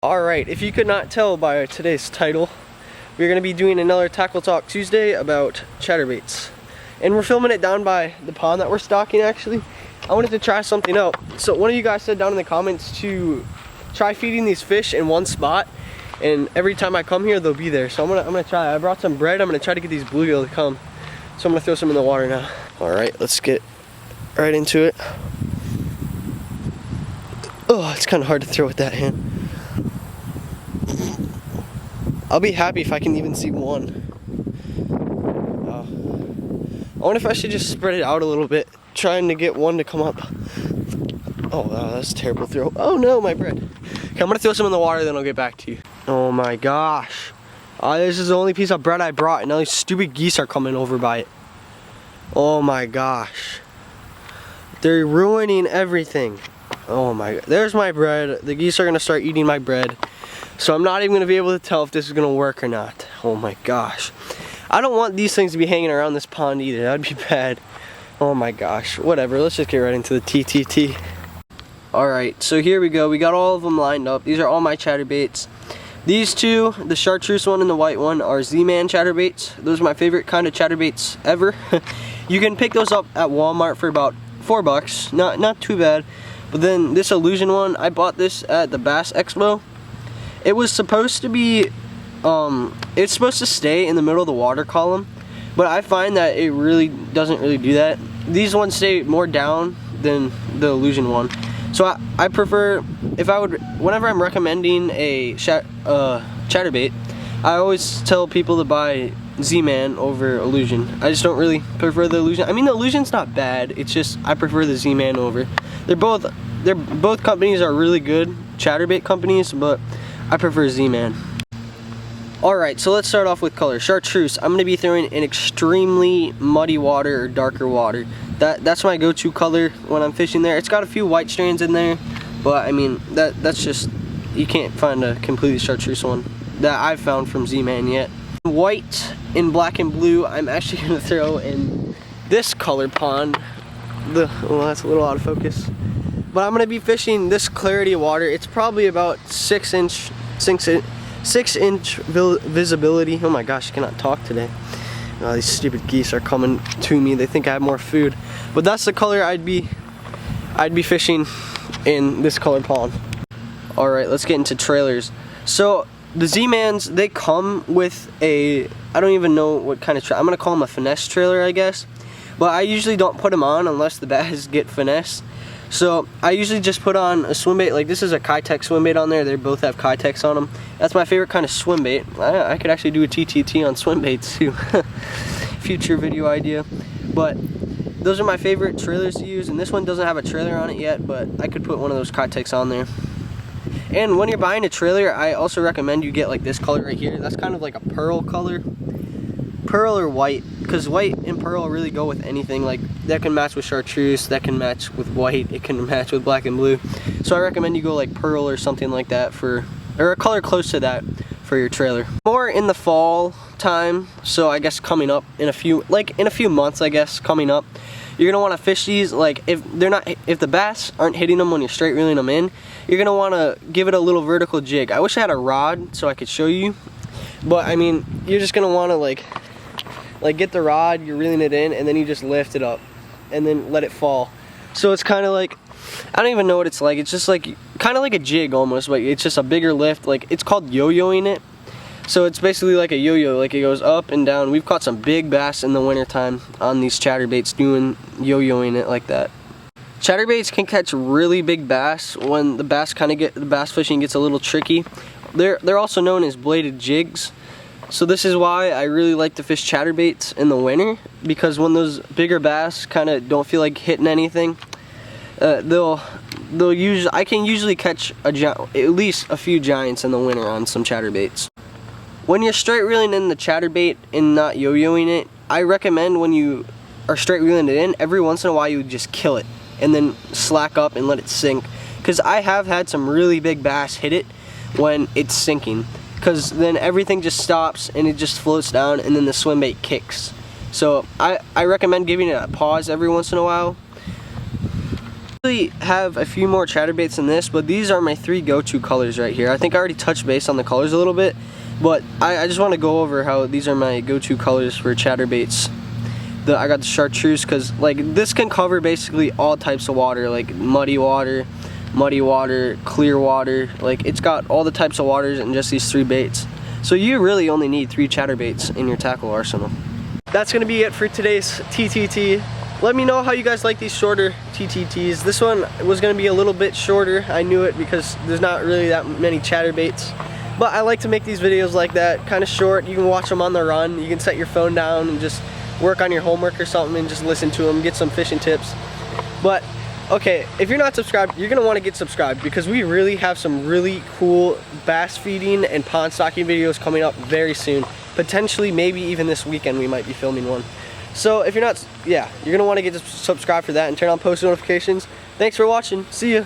Alright, if you could not tell by today's title, we're going to be doing another Tackle Talk Tuesday about chatterbaits. And we're filming it down by the pond that we're stocking actually. I wanted to try something out. So one of you guys said down in the comments to try feeding these fish in one spot, and every time I come here they'll be there. So I'm gonna try. I brought some bread. I'm gonna try to get these bluegill to come. So I'm gonna throw some in the water now. Alright, let's get right into it. Oh, it's kind of hard to throw with that hand. I'll be happy if I can even see one. I wonder if I should just spread it out a little bit, trying to get one to come up. Oh, wow, that's a terrible throw. Oh no, my bread. Okay, I'm gonna throw some in the water, then I'll get back to you. Oh my gosh. This is the only piece of bread I brought, and now these stupid geese are coming over by it. Oh my gosh. They're ruining everything. Oh my god. There's my bread. The geese are gonna start eating my bread. So I'm not even gonna be able to tell if this is gonna work or not. Oh my gosh. I don't want these things to be hanging around this pond either. That'd be bad. Oh my gosh. Whatever. Let's just get right into the TTT. Alright, so here we go. We got all of them lined up. These are all my chatterbaits. These two, the chartreuse one and the white one, are Z-Man chatterbaits. Those are my favorite kind of chatterbaits ever. You can pick those up at Walmart for about $4. Not too bad. But then this illusion one, I bought this at the Bass Expo. It was supposed to be, it's supposed to stay in the middle of the water column, but I find that it really doesn't really do that. These ones stay more down than the illusion one. So I prefer, whenever I'm recommending a chatterbait, I always tell people to buy Z-Man over illusion. I just don't really prefer the illusion. I mean, the illusion's not bad. It's just I prefer the Z-Man over. Both companies are really good chatterbait companies, but I prefer Z-Man. Alright, so let's start off with color. Chartreuse. I'm going to be throwing in extremely muddy water or darker water. That's my go-to color when I'm fishing there. It's got a few white strands in there, but I mean, that's just, you can't find a completely chartreuse one that I've found from Z-Man yet. White and black and blue, I'm actually going to throw in this color pond. Well, that's a little out of focus. But I'm going to be fishing this clarity of water. It's probably about 6 inch visibility. Oh my gosh, I cannot talk today. Oh, these stupid geese are coming to me. They think I have more food. But that's the color I'd be fishing in this color pond. Alright, let's get into trailers. So the Z-Mans, they come with a, I don't even know what kind of I'm going to call them a finesse trailer, I guess. But I usually don't put them on unless the bass get finesse. So I usually just put on a swim bait. Like this is a Kitech swim bait on there. They both have Kitechs on them. That's my favorite kind of swim bait. I could actually do a TTT on swim baits too. Future video idea. But those are my favorite trailers to use. And this one doesn't have a trailer on it yet, but I could put one of those Kitechs on there. And when you're buying a trailer, I also recommend you get like this color right here. That's kind of like a pearl color. Pearl or white, because white and pearl really go with anything. Like that can match with chartreuse, that can match with white, it can match with black and blue. So I recommend you go like pearl or something like that or a color close to that for your trailer. More in the fall time, so I guess coming up in a few months, I guess coming up, you're gonna want to fish these. Like if the bass aren't hitting them when you're straight reeling them in, you're gonna want to give it a little vertical jig. I wish I had a rod so I could show you, but I mean, you're just gonna want to like get the rod, you're reeling it in, and then you just lift it up and then let it fall. So it's kind of like, I don't even know what it's like. It's just like kind of like a jig almost, but it's just a bigger lift. Like it's called yo-yoing it. So it's basically like a yo-yo, like it goes up and down. We've caught some big bass in the wintertime on these chatterbaits doing yo-yoing it like that. Chatterbaits can catch really big bass when the bass fishing gets a little tricky. They're also known as bladed jigs. So this is why I really like to fish chatterbaits in the winter, because when those bigger bass kind of don't feel like hitting anything, I can usually catch at least a few giants in the winter on some chatterbaits. When you're straight reeling in the chatterbait and not yo-yoing it, I recommend when you are straight reeling it in, every once in a while you just kill it and then slack up and let it sink. Because I have had some really big bass hit it when it's sinking. Because then everything just stops and it just floats down, and then the swim bait kicks. So I recommend giving it a pause every once in a while. I have a few more chatterbaits than this, but these are my 3 go-to colors right here. I think I already touched base on the colors a little bit, but I just want to go over how these are my go-to colors for chatterbaits. I got the chartreuse because like this can cover basically all types of water, like muddy water, clear water. Like it's got all the types of waters in just these 3 baits. So you really only need 3 chatterbaits in your tackle arsenal. That's gonna be it for today's TTT. Let me know how you guys like these shorter TTTs. This one was gonna be a little bit shorter. I knew it because there's not really that many chatterbaits. But I like to make these videos like that, kind of short. You can watch them on the run. You can set your phone down and just work on your homework or something and just listen to them, get some fishing tips. But okay, if you're not subscribed, you're gonna want to get subscribed because we really have some really cool bass feeding and pond stocking videos coming up very soon. Potentially, maybe even this weekend we might be filming one. So if you're not, yeah, you're gonna want to get subscribed for that and turn on post notifications. Thanks for watching. See ya.